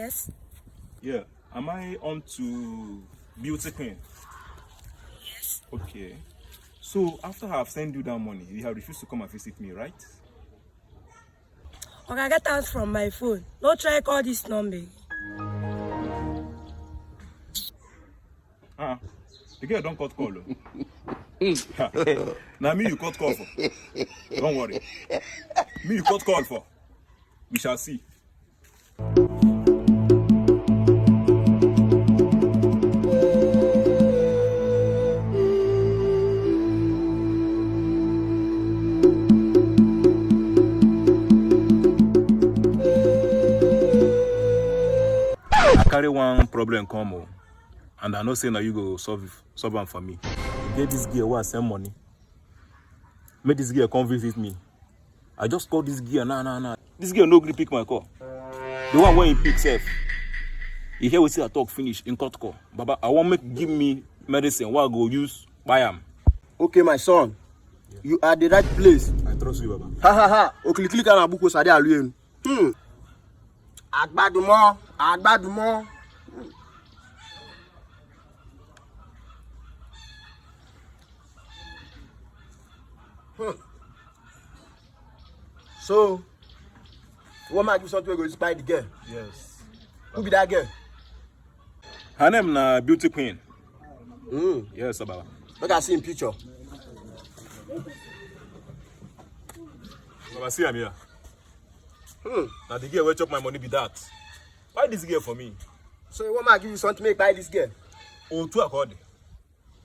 Yes. Yeah. Am I on to Beauty Queen? Yes. Okay. So after I've sent you that money, you have refused to come and visit me, right? Okay, get out from my phone. No try call this number. The girl don't cut call. Now me you cut call for. Don't worry. Me you cut call for. We shall see. I carry one problem come and I know say now you go solve them for me. You get this girl who send money. Make this girl come visit me. I just call this girl nah. This girl no gree pick my call. The one when he pick self. He hear we see I talk finish in cut call. Baba, I want make give me medicine what I go use buy am. Okay, my son. Yeah. You are the right place. I trust you, Baba. Ha. Okay, click on Abuko Sade Aluyen. Agbadumo. So, what might you something go spy the girl? Yes. Who be that girl? Her name na Beauty Queen. Yes, Baba. Look at see in picture. Baba, see I'm here. Now the girl will chop my money be that. Buy this girl for me. So what might give you something to make buy this girl? Oh, 2 accord.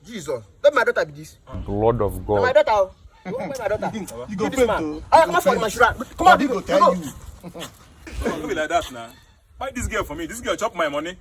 Jesus, let my daughter be this. Lord of God. My daughter. You want my daughter? You go pay to. I come for my shura. Come on, He go tell you. Don't be like that now. Buy this girl for me. This girl chop my money.